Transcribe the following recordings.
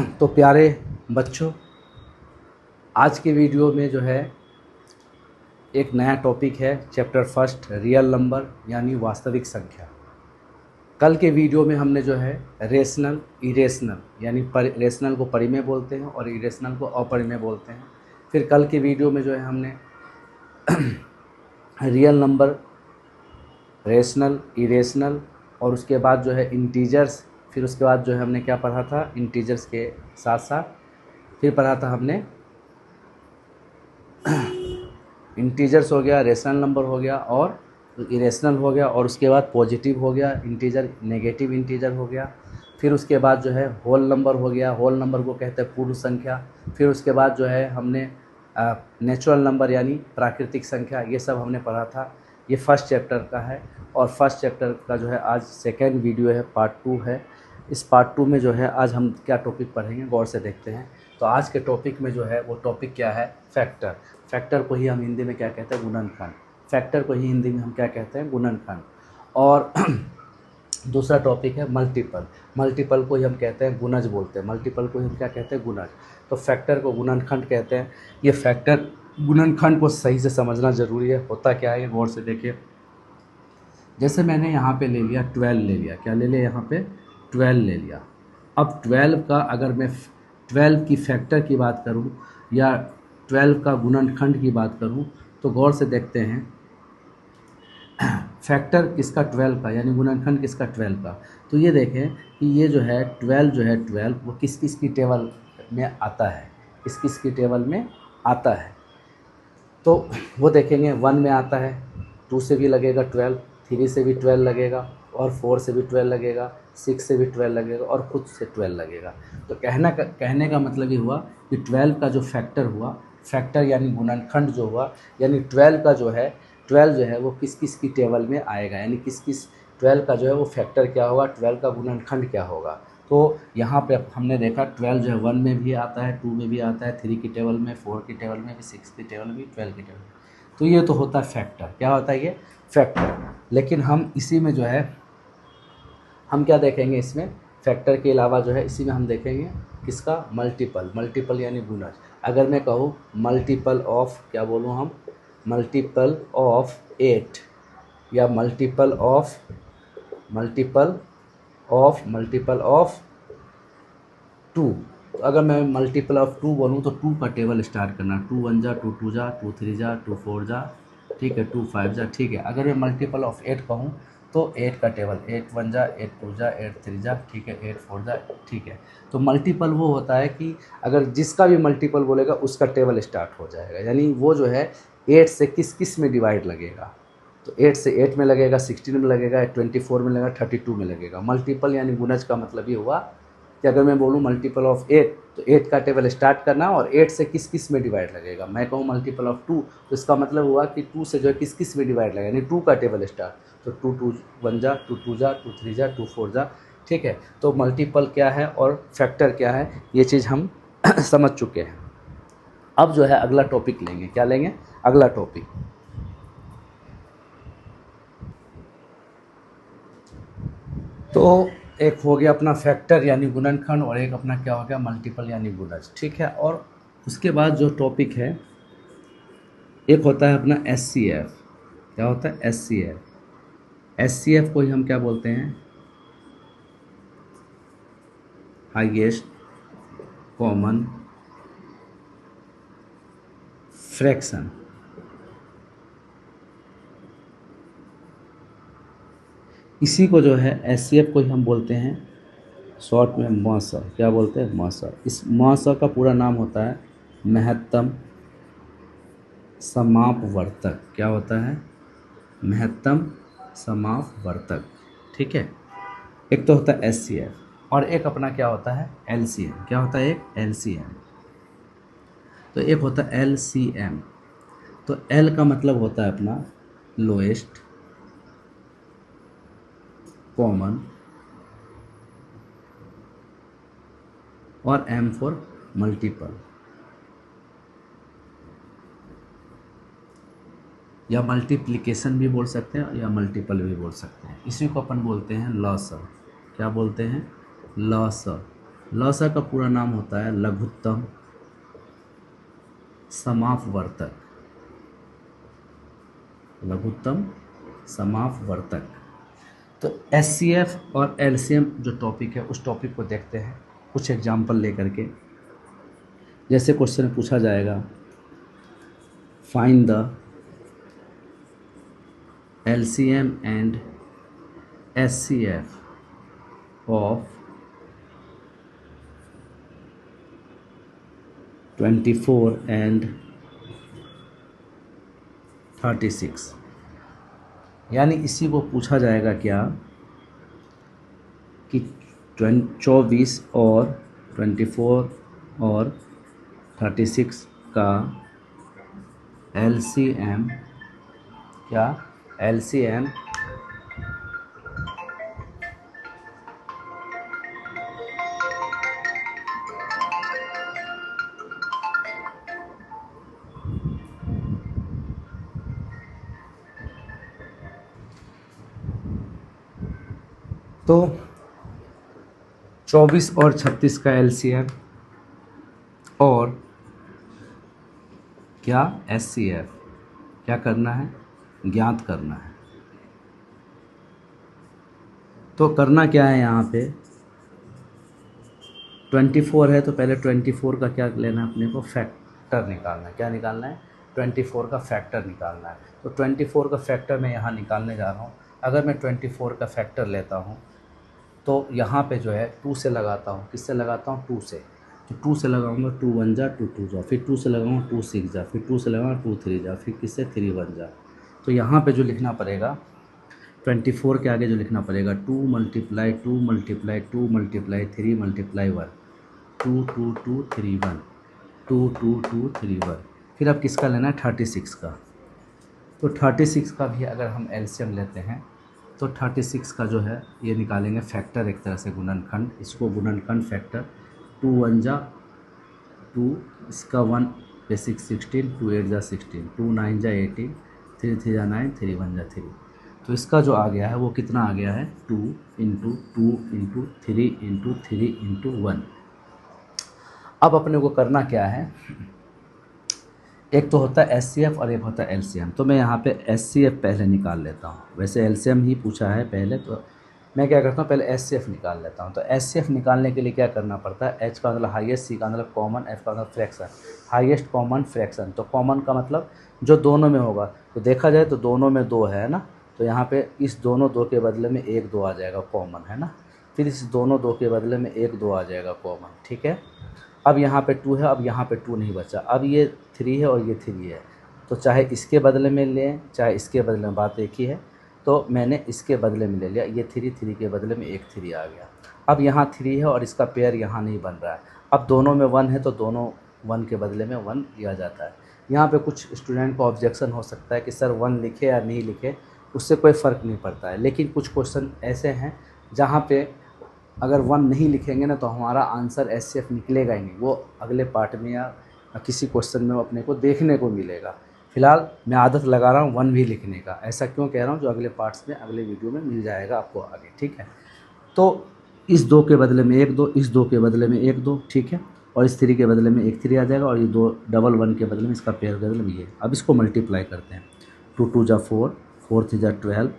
तो प्यारे बच्चों, आज के वीडियो में जो है एक नया टॉपिक है, चैप्टर फर्स्ट रियल नंबर यानी वास्तविक संख्या। कल के वीडियो में हमने जो है रेशनल इरेशनल यानी रेशनल को परिमेय बोलते हैं और इरेशनल को अपरिमेय बोलते हैं। फिर कल के वीडियो में जो है हमने रियल नंबर, रेशनल, इरेशनल और उसके बाद जो है इंटीजर्स, फिर उसके बाद जो है हमने क्या पढ़ा था, इंटीजर्स के साथ साथ फिर पढ़ा था हमने इंटीजर्स हो गया, रेशनल नंबर हो गया और इरेशनल हो गया, और उसके बाद पॉजिटिव हो गया इंटीजर, नेगेटिव इंटीजर हो गया। फिर उसके बाद जो है होल नंबर हो गया, होल नंबर को कहते हैं पूर्ण संख्या। फिर उसके बाद जो है हमने नेचुरल नंबर यानी प्राकृतिक संख्या, ये सब हमने पढ़ा था। ये फर्स्ट चैप्टर का है और फर्स्ट चैप्टर का जो है आज सेकेंड वीडियो है, पार्ट 2 है। इस पार्ट 2 में जो है आज हम क्या टॉपिक पढ़ेंगे, गौर से देखते हैं। तो आज के टॉपिक में जो है वो टॉपिक क्या है, फैक्टर। फैक्टर को ही हम हिंदी में क्या कहते हैं, गुणनखंड। फैक्टर को ही हिंदी में हम क्या कहते हैं, गुणनखंड। और दूसरा टॉपिक है मल्टीपल। मल्टीपल को ही हम कहते हैं गुणज बोलते हैं, मल्टीपल को ही हम क्या कहते हैं, गुणज। तो फैक्टर को गुणनखंड कहते हैं। ये फैक्टर गुणनखंड को सही से समझना ज़रूरी है। होता क्या है, गौर से देखिए। जैसे मैंने यहाँ पे ले लिया 12 ले लिया, क्या ले लिया यहाँ पे 12 ले लिया। अब 12 का अगर मैं 12 की फैक्टर की बात करूँ या 12 का गुणनखंड की बात करूँ तो गौर से देखते हैं फैक्टर किसका 12 का यानी गुणनखंड किसका 12 का। तो ये देखें कि ये जो है 12 वो किस किस की टेबल में आता है, किस किस की टेबल में आता है। तो वो देखेंगे 1 में आता है, 2 से भी लगेगा 12, 3 से भी 12 लगेगा और 4 से भी 12 लगेगा, 6 से भी 12 लगेगा और खुद से 12 लगेगा। तो कहने का मतलब ये हुआ कि 12 का जो फैक्टर हुआ, फैक्टर यानी गुणनखंड जो हुआ, यानी 12 का जो है 12 जो है वो किस किस की टेबल में आएगा, यानी किस किस 12 का जो है वो फैक्टर क्या होगा, 12 का गुणनखंड क्या होगा। तो यहाँ पे हमने देखा 12 जो है 1 में भी आता है, 2 में भी आता है, 3 की टेबल में, 4 की टेबल में भी, 6 की टेबल में, 12 की टेबल में। तो ये तो होता है फैक्टर। क्या होता है ये, फैक्टर। लेकिन हम इसी में जो है हम क्या देखेंगे, इसमें फैक्टर के अलावा जो है इसी में हम देखेंगे किसका, मल्टीपल। मल्टीपल यानी गुणज। अगर मैं कहूँ मल्टीपल ऑफ, क्या बोलूँ हम, मल्टीपल ऑफ 8 या मल्टीपल ऑफ 2। तो अगर मैं मल्टीपल ऑफ 2 बोलूँ तो 2 का टेबल स्टार्ट करना, 2 1 जा, 2 2 जा, 2 3 जा, 2 4 जा, ठीक है, 2 5 जा, ठीक है। अगर मैं मल्टीपल ऑफ 8 कहूँ तो 8 का टेबल 8 1 जा, 8 2 जा, 8 3 जा, ठीक है, 8 4 जा, ठीक है। तो मल्टीपल वो होता है कि अगर जिसका भी मल्टीपल बोलेगा उसका टेबल स्टार्ट हो जाएगा, यानी वो जो है 8 से किस किस में डिवाइड लगेगा। तो 8 से 8 में लगेगा, 16 में लगेगा, 24 में लगेगा, 32 में लगेगा। मल्टीपल यानी गुणज का मतलब ये हुआ कि अगर मैं बोलूँ मल्टीपल ऑफ 8 तो 8 का टेबल स्टार्ट करना और 8 से किस किस में डिवाइड लगेगा। मैं कहूँ मल्टीपल ऑफ 2 तो इसका मतलब हुआ कि 2 से जो है किस किस में डिवाइड लगेगा, यानी 2 का टेबल स्टार्ट। तो 2 2 1 जा, 2 2 जा, 2 3 जा, 2 4 जा, ठीक है। तो मल्टीपल क्या है और फैक्टर क्या है, ये चीज़ हम समझ चुके हैं। अब जो है अगला टॉपिक लेंगे, क्या लेंगे, अगला टॉपिक। तो एक हो गया अपना फैक्टर यानी गुणनखंड और एक अपना क्या हो गया, मल्टीपल यानी गुणज, ठीक है। और उसके बाद जो टॉपिक है एक होता है अपना SCF। क्या होता है, SCF। SCF को ही हम क्या बोलते हैं, हाईएस्ट कॉमन फ्रैक्शन। इसी को जो है SCF को ही हम बोलते हैं शॉर्ट में मस। क्या बोलते हैं, मस। इस मस का पूरा नाम होता है महत्तम समापवर्तक। क्या होता है, महत्तम समापवर्तक, ठीक है। एक तो होता है SCF और एक अपना क्या होता है, LCM। क्या होता है, एक LCM। तो एक होता है LCM। तो L का मतलब होता है अपना लोएस्ट कॉमन और M फॉर मल्टीपल या मल्टीप्लिकेशन भी बोल सकते हैं या मल्टीपल भी बोल सकते हैं। इसी को अपन बोलते हैं लॉसर। क्या बोलते हैं, लॉसर। लौसा का पूरा नाम होता है लघुत्तम समापवर्तक। लघुत्तम समापवर्तक। तो एचसीएफ और एलसीएम जो टॉपिक है उस टॉपिक को देखते हैं कुछ एग्जाम्पल लेकर के। जैसे क्वेश्चन में पूछा जाएगा, find the LCM and HCF of 24 and 36। यानी इसी को पूछा जाएगा क्या कि 24 और 24 और 36 का एलसीएम क्या, एलसीएम तो 24 और 36 का एलसीएम और क्या एचसीएफ क्या करना है, ज्ञात करना है। तो करना क्या है, यहाँ पे 24 है तो पहले 24 का क्या लेना है अपने को, फैक्टर निकालना है। क्या निकालना है, 24 का फैक्टर निकालना है। तो 24 का फैक्टर मैं यहाँ निकालने जा रहा हूँ। अगर मैं 24 का फैक्टर लेता हूँ तो यहाँ पे जो है 2 से लगाता हूँ। किससे लगाता हूँ, 2 से। तो 2 से लगाऊंगा 2 1 जा 2 2 जा, फिर 2 से लगाऊंगा 2 6 जा, फिर 2 से लगाऊंगा 2 3 जा, फिर किससे 3 1 जा। तो यहाँ पे जो लिखना पड़ेगा 24 के आगे जो लिखना पड़ेगा 2 मल्टीप्लाई 2 मल्टीप्लाई 2 मल्टीप्लाई 3 मल्टीप्लाई 1, 2 2 2 3 1, 2 2 2 3 1। फिर अब किसका लेना है, 36 का। तो 36 का भी अगर हम एलसीएम लेते हैं तो 36 का जो है ये निकालेंगे फैक्टर, एक तरह से गुणनखंड। इसको गुणनखंड फैक्टर 2 1 जा 2, इसका 1 बेसिक 16, 2 8 जा 16, 2 9 जा 18, 3 3 जा 9, 3 1 जा 3। तो इसका जो आ गया है वो कितना आ गया है, 2 इंटू 2 इंटू 3 इंटू 3 इंटू 1। अब अपने को करना क्या है, एक तो होता है एचसीएफ और एक होता है एलसीएम। तो मैं यहाँ पे एचसीएफ पहले निकाल लेता हूँ। वैसे एलसीएम ही पूछा है पहले, तो मैं क्या करता हूँ पहले एचसीएफ निकाल लेता हूँ। तो एचसीएफ निकालने के लिए क्या करना पड़ता है, एच का मतलब हाईएस्ट, सी का मतलब कॉमन, एफ का मतलब फ्रैक्शन। हाईएस्ट कॉमन फ्रैक्शन, तो कॉमन का मतलब जो दोनों में होगा। तो देखा जाए तो दोनों में 2 है ना, तो यहाँ पे इस दोनों 2 के बदले में 1 2 आ जाएगा कॉमन, है ना। फिर इस दोनों 2 के बदले में 1 2 आ जाएगा कॉमन, ठीक है। अब यहाँ पे 2 है, अब यहाँ पे 2 नहीं बचा। अब ये 3 है और ये 3 है, तो चाहे इसके बदले में लें चाहे इसके बदले में, बात एक ही है। तो मैंने इसके बदले में ले लिया, ये 3 के बदले में एक 3 आ गया। अब यहाँ 3 है और इसका पेयर यहाँ नहीं बन रहा है। अब दोनों में 1 है तो दोनों 1 के बदले में 1 लिया जाता है। यहाँ पे कुछ स्टूडेंट को ऑब्जेक्शन हो सकता है कि सर 1 लिखे या नहीं लिखे उससे कोई फ़र्क नहीं पड़ता है, लेकिन कुछ क्वेश्चन ऐसे हैं जहाँ पे अगर 1 नहीं लिखेंगे ना तो हमारा आंसर एचसीएफ निकलेगा ही नहीं। वो अगले पार्ट में या किसी क्वेश्चन में अपने को देखने को मिलेगा। फ़िलहाल मैं आदत लगा रहा हूँ 1 भी लिखने का। ऐसा क्यों कह रहा हूँ, जो अगले पार्ट्स में अगले वीडियो में मिल जाएगा आपको आगे, ठीक है। तो इस 2 के बदले में 1 2, इस 2 के बदले में 1 2, ठीक है। और इस 3 के बदले में 1 3 आ जाएगा, और ये 2 डबल 1 के बदले में इसका पेयर के बदले में ये। अब इसको मल्टीप्लाई करते हैं। 2 2 जा 4, 4 3 जा 12,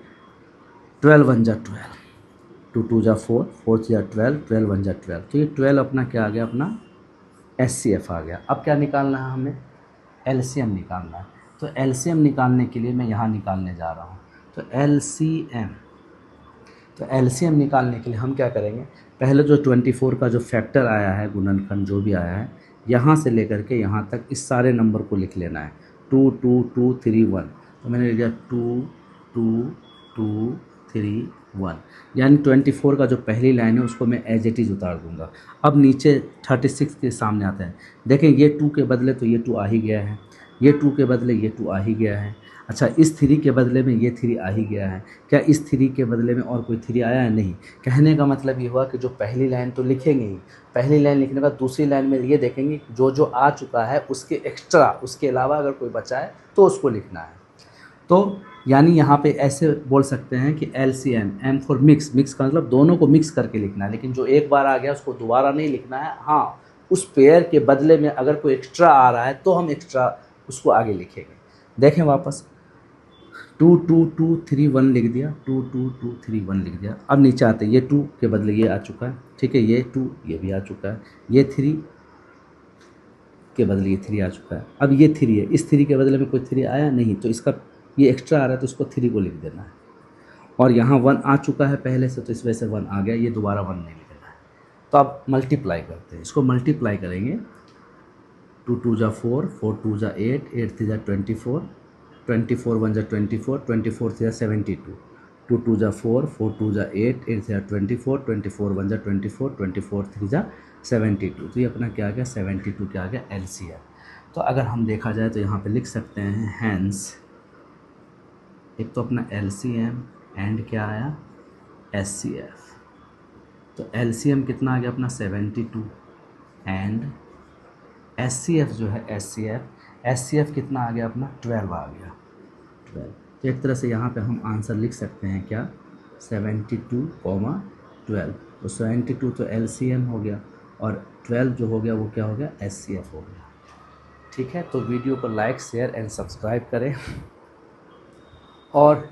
12 1 जा 12, 2 2 जा 4, 4 3 जा 12, 12 1 जा 12। तो ये 12 अपना क्या आ गया, अपना एचसीएफ आ गया। अब क्या निकालना है हमें, एलसीएम निकालना है। तो एलसीएम निकालने के लिए मैं यहाँ निकालने जा रहा हूँ। तो एलसीएम निकालने के लिए हम क्या करेंगे, पहले जो 24 का जो फैक्टर आया है, गुणनखंड जो भी आया है, यहाँ से लेकर के यहाँ तक इस सारे नंबर को लिख लेना है। 2 2 2 3 1, तो मैंने लिख दिया 2 2 2 3 1। यानी 24 का जो पहली लाइन है उसको मैं एज इट इज़ उतार दूंगा। अब नीचे 36 के सामने आता है, देखें ये 2 के बदले तो ये 2 आ ही गया है, ये 2 के बदले ये 2 आ ही गया है। अच्छा, इस 3 के बदले में ये 3 आ ही गया है। क्या इस 3 के बदले में और कोई 3 आया है, नहीं। कहने का मतलब ये हुआ कि जो पहली लाइन तो लिखेंगे ही, पहली लाइन लिखने के बाद दूसरी लाइन में ये देखेंगे जो जो आ चुका है उसके एक्स्ट्रा, उसके अलावा अगर कोई बचा है तो उसको लिखना है। तो यानी यहाँ पे ऐसे बोल सकते हैं कि LCM, M for mix, mix का मतलब दोनों को मिक्स करके लिखना है, लेकिन जो एक बार आ गया उसको दोबारा नहीं लिखना है। हाँ, उस पेयर के बदले में अगर कोई एक्स्ट्रा आ रहा है तो हम एक्स्ट्रा उसको आगे लिखेंगे। देखें वापस, 2 2 2 3 1 लिख दिया, 2 2 2 3 1 लिख दिया। अब नीचे आते हैं, ये 2 के बदले ये आ चुका है, ठीक है, ये 2 ये भी आ चुका है, ये 3 के बदले ये 3 आ चुका है। अब ये 3 है, इस 3 के बदले में कोई 3 आया नहीं, तो इसका ये एक्स्ट्रा आ रहा है तो इसको 3 को लिख देना है। और यहाँ 1 आ चुका है पहले से, तो इस वजह से 1 आ गया, ये दोबारा 1 नहीं लिखना है। तो अब मल्टीप्लाई करते हैं, इसको मल्टीप्लाई करेंगे। 2 2 जा 4, 4 2 जा 8, 8 3 जा 24, 24 1 जा 24, 24 3 जा 72, 2 2 जा 4, 4 2 जा 8, 8 3 जा 24, 24 1 जा 24, 24 3 जा 72। तो ये अपना क्या आ गया, 72 क्या आ गया, LCM। तो अगर हम देखा जाए तो यहाँ पे लिख सकते हैं हैंस, एक तो अपना LCM एंड क्या आया, SCF। तो LCM कितना आ गया अपना 72 एंड SCF जो है SCF कितना आ गया अपना 12 आ गया, 12। तो एक तरह से यहाँ पे हम आंसर लिख सकते हैं क्या, 72, 12। तो 72 तो LCM हो गया और 12 जो हो गया वो क्या हो गया, SCF हो गया। ठीक है, तो वीडियो को लाइक शेयर एंड सब्सक्राइब करें। और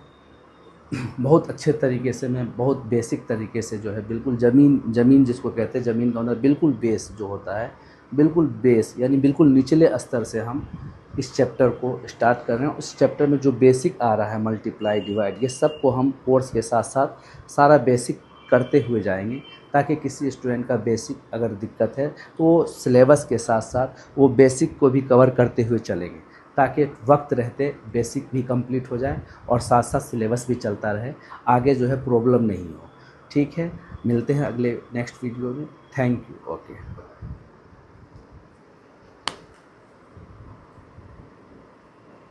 बहुत अच्छे तरीके से, मैं बहुत बेसिक तरीके से जो है बिल्कुल ज़मीन जिसको कहते हैं, ज़मीन का अंदर बिल्कुल बेस जो होता है, बिल्कुल बेस यानी बिल्कुल निचले स्तर से हम इस चैप्टर को स्टार्ट कर रहे हैं। उस चैप्टर में जो बेसिक आ रहा है, मल्टीप्लाई डिवाइड, ये सब को हम कोर्स के साथ साथ सारा बेसिक करते हुए जाएंगे, ताकि किसी स्टूडेंट का बेसिक अगर दिक्कत है तो वो सिलेबस के साथ साथ वो बेसिक को भी कवर करते हुए चलेंगे, ताकि वक्त रहते बेसिक भी कंप्लीट हो जाए और साथ साथ सिलेबस भी चलता रहे, आगे जो है प्रॉब्लम नहीं हो। ठीक है, मिलते हैं अगले नेक्स्ट वीडियो में। Thank you. ओके।